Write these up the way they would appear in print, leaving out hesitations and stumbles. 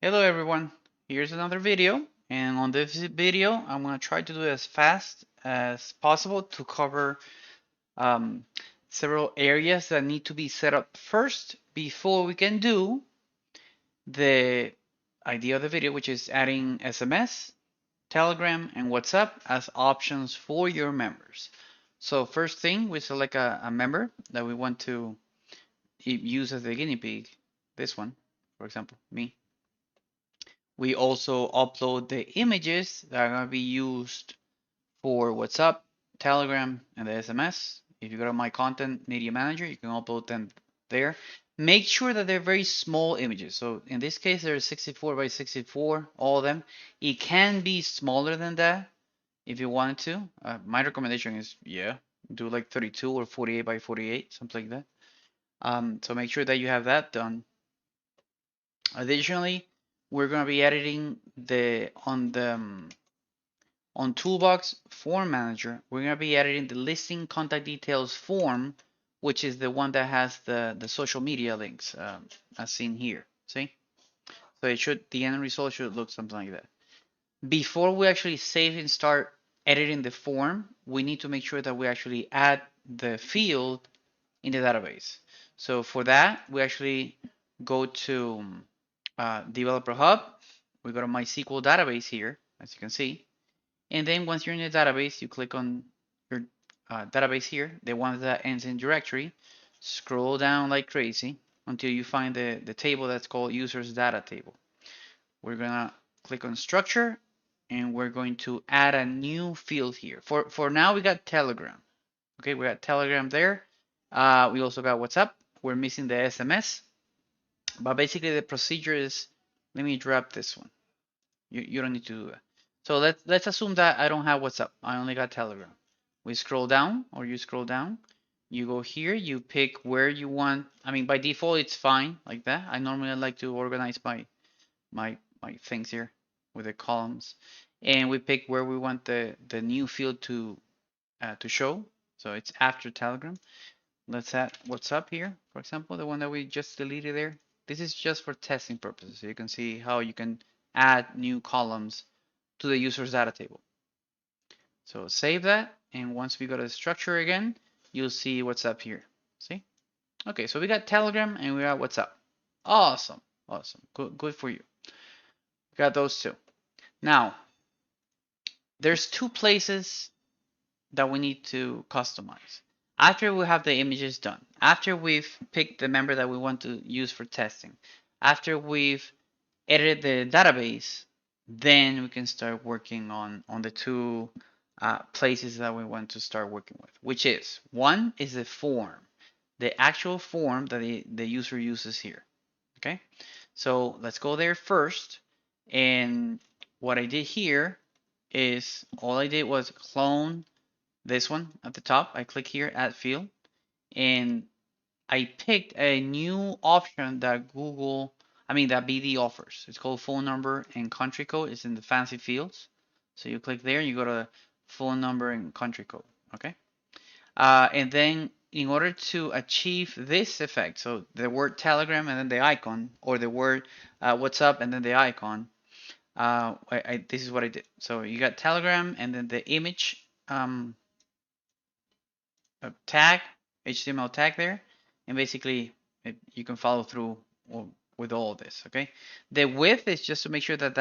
Hello everyone, here's another video, and on this video I'm going to try to do it as fast as possible to cover um, several areas that need to be set up first before we can do the idea of the video, which is adding SMS, Telegram, and WhatsApp as options for your members. So first thing, we select a member that we want to use as the guinea pig, this one, for example, me. We also upload the images that are going to be used for WhatsApp, Telegram, and the SMS. If you go to My Content Media Manager, you can upload them there. Make sure that they're very small images. So in this case, they're 64 by 64, all of them. It can be smaller than that if you wanted to. My recommendation is, yeah, do like 32 or 48 by 48, something like that. So make sure that you have that done. Additionally, we're going to be editing on Toolbox Form Manager. We're going to be editing the listing contact details form, which is the one that has the social media links, as seen here. See? So the end result should look something like that. Before we actually save and start editing the form, we need to make sure that we actually add the field in the database. So for that, we actually go to Developer Hub. We go to MySQL database here, as you can see. And then once you're in the database, you click on your database here, the one that ends in directory. Scroll down like crazy until you find the table that's called users data table. We're gonna click on structure and we're going to add a new field here. For now, we got Telegram. Okay, we got Telegram there. We also got WhatsApp. We're missing the SMS. But basically the procedure is, let me drop this one. You don't need to do that. So let's assume that I don't have WhatsApp. I only got Telegram. We scroll down, or you scroll down. You go here. You pick where you want. I mean, by default, it's fine like that. I normally like to organize my things here with the columns, and we pick where we want the new field to show. So it's after Telegram. Let's add WhatsApp here, for example, the one that we just deleted there. This is just for testing purposes. So you can see how you can add new columns to the user's data table. So save that, and once we go to the structure again, you'll see WhatsApp here. See? Okay, so we got Telegram and we got WhatsApp. Awesome, awesome, good for you. Got those two. Now, there's two places that we need to customize. After we have the images done, after we've picked the member that we want to use for testing, after we've edited the database, then we can start working on the two places that we want to start working with, which is one is the form, the actual form that the user uses here. Okay, so let's go there first. And what I did here is all I did was clone this one at the top. I click here, add field, and I picked a new option that that BD offers. It's called phone number and country code. It's in the fancy fields. So you click there, you go to phone number and country code. Okay. And then in order to achieve this effect, so the word Telegram and then the icon, or the word WhatsApp and then the icon, this is what I did. So you got Telegram and then the image tag, HTML tag there, and basically you can follow through with all of this. Okay, the width is just to make sure that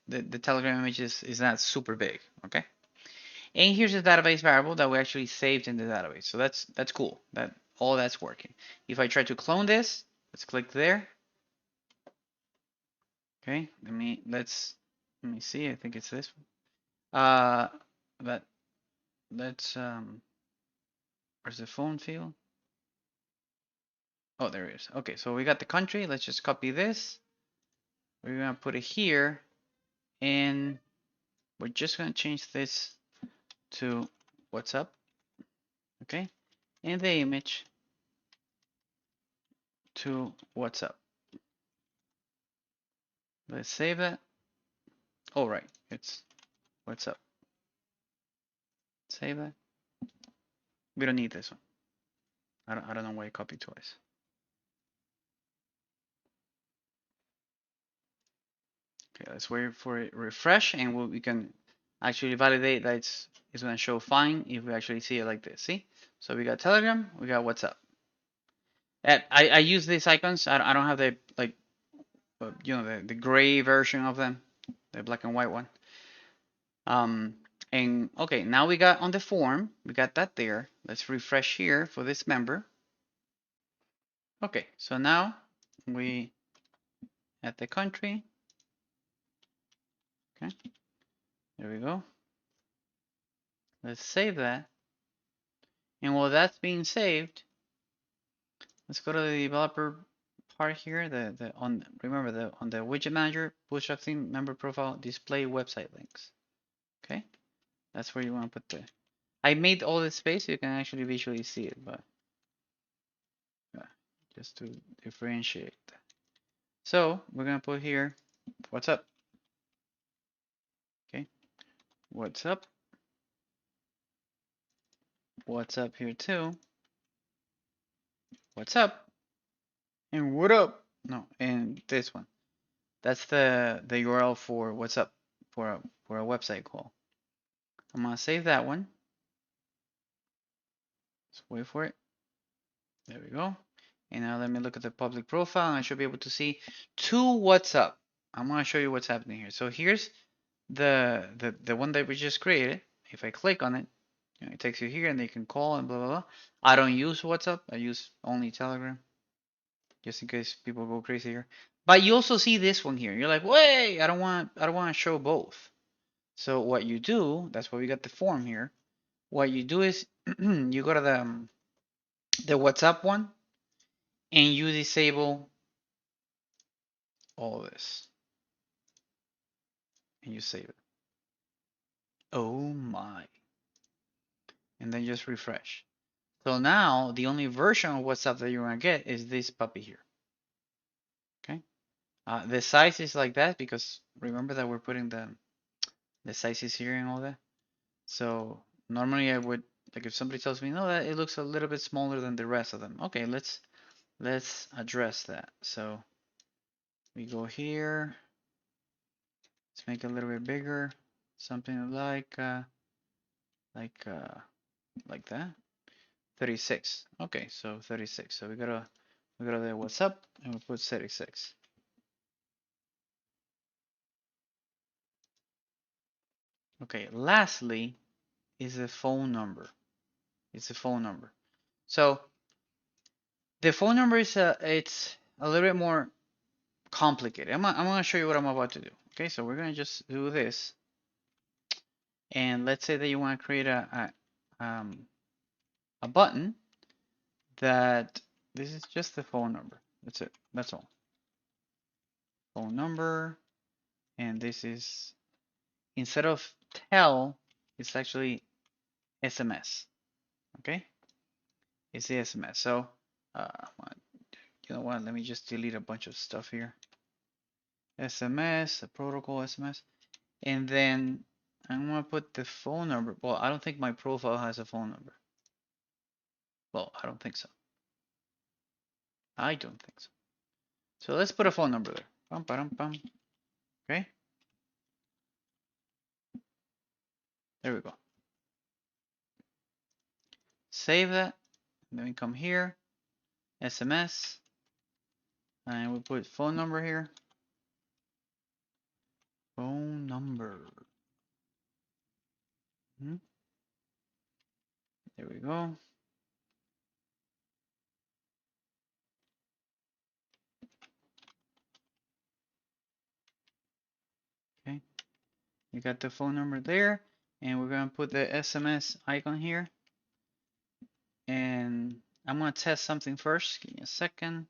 the Telegram image is not super big. Okay, and here's the database variable that we actually saved in the database. So that's cool. That all that's working. If I try to clone this, let's click there. Okay, let me see. I think it's this one. But let's where's the phone field? Oh, there it is. Okay, so we got the country. Let's just copy this. We're gonna put it here, and we're just gonna change this to WhatsApp. Okay, and the image to WhatsApp. Let's save it. All right, it's WhatsApp. Save that. We don't need this one. I don't know why I copied twice. Okay, let's wait for it refresh, and we can actually validate that it's going to show fine if we actually see it like this. See? So we got Telegram, we got WhatsApp. I use these icons. I don't have the like the gray version of them, the black and white one. And okay, now we got on the form, we got that there. Let's refresh here for this member. Okay, so now we add the country. Okay, there we go. Let's save that. And while that's being saved, let's go to the developer part here. Remember on the widget manager, Bootstrap theme member profile, display website links. Okay, that's where you want to put the. I made all this space so you can actually visually see it, but just to differentiate. So we're gonna put here, what's up? Okay, what's up? What's up here too? What's up? And what up? No, and this one. That's the URL for what's up for a website call. I'm gonna save that one. Let's wait for it. There we go. And now let me look at the public profile, and I should be able to see two what's up. I'm gonna show you what's happening here. So here's the one that we just created. If I click on it, it takes you here, and they can call and blah blah blah. I don't use WhatsApp. I use only Telegram, just in case people go crazy here. But you also see this one here. You're like, wait, I don't want to show both. So what you do, that's why we got the form here. What you do is you go to the WhatsApp one, and you disable all this, and you save it. Oh my. And then just refresh. So now the only version of WhatsApp that you're gonna get is this puppy here. Okay. The size is like that because remember that we're putting the sizes here and all that. So normally I would, like, if somebody tells me no, that it looks a little bit smaller than the rest of them. Okay, let's address that. So we go here. Let's make it a little bit bigger. Something like that. 36. Okay, so 36. So we go to the what's up and we put 36. Okay, lastly is the phone number. It's the phone number. So the phone number is it's a little bit more complicated. I'm gonna show you what I'm about to do. Okay, so we're gonna just do this, and let's say that you want to create a button that this is just the phone number. That's it. That's all. Phone number, and this is instead of tell, it's actually SMS. Okay, it's the SMS. So uh, you know what? Let me just delete a bunch of stuff here. SMS, a protocol SMS, and then I'm gonna put the phone number. Well, I don't think my profile has a phone number. Well, I don't think so. I don't think so. So let's put a phone number there. Bum, ba, bum. Okay. There we go. Save that. Then we come here, SMS, and we put phone number here. Phone number. There we go. Okay. You got the phone number there, and we're gonna put the SMS icon here. And I'm gonna test something first. Give me a second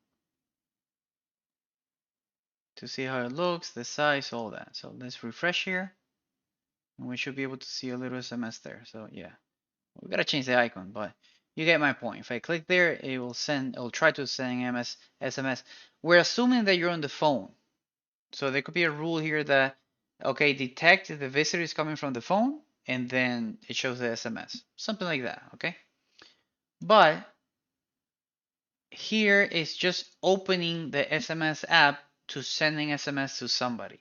to see how it looks, the size, all that. So let's refresh here, and we should be able to see a little SMS there. So yeah, we gotta change the icon, but you get my point. If I click there, it will try to send SMS. We're assuming that you're on the phone. So there could be a rule here that, okay, detect if the visitor is coming from the phone, and then it shows the SMS. Something like that, okay? But here is just opening the SMS app to sending SMS to somebody.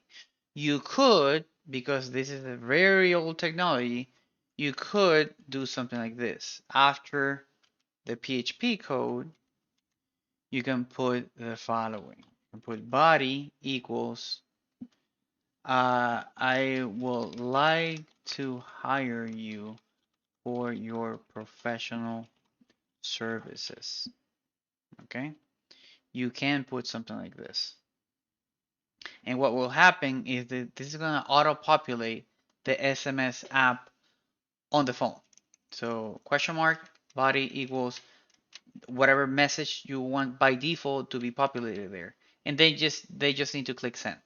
You could, because this is a very old technology, you could do something like this. After the PHP code, you can put the following. You can put body equals, I would like to hire you for your professional services. Okay? You can put something like this. And what will happen is that this is going to auto-populate the SMS app on the phone. So question mark body equals whatever message you want by default to be populated there. And they just need to click send.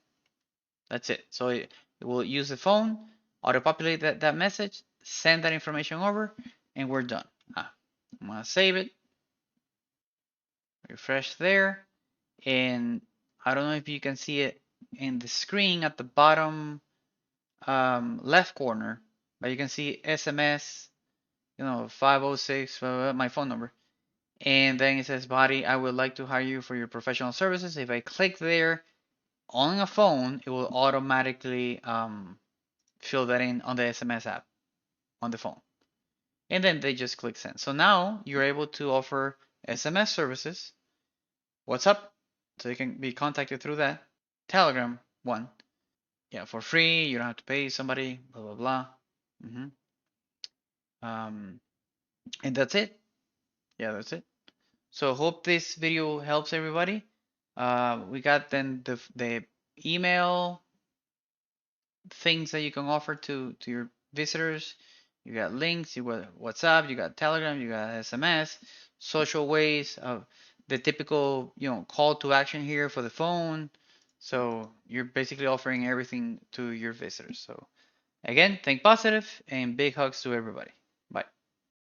That's it. So it will use the phone, auto-populate that message, send that information over, and we're done. I'm gonna save it, refresh there, and I don't know if you can see it in the screen at the bottom left corner, but you can see SMS, 506, my phone number. And then it says, body, I would like to hire you for your professional services. If I click there on a phone, it will automatically fill that in on the SMS app on the phone. And then they just click send. So now you're able to offer SMS services, WhatsApp, so you can be contacted through that, Telegram, one, yeah, for free. You don't have to pay somebody, blah, blah, blah. Mm-hmm. And that's it. Yeah, that's it. So hope this video helps everybody. We got then the email things that you can offer to your visitors. You got links, you got WhatsApp, you got Telegram, you got SMS, social ways of the typical, call to action here for the phone. So you're basically offering everything to your visitors. So again, think positive and big hugs to everybody.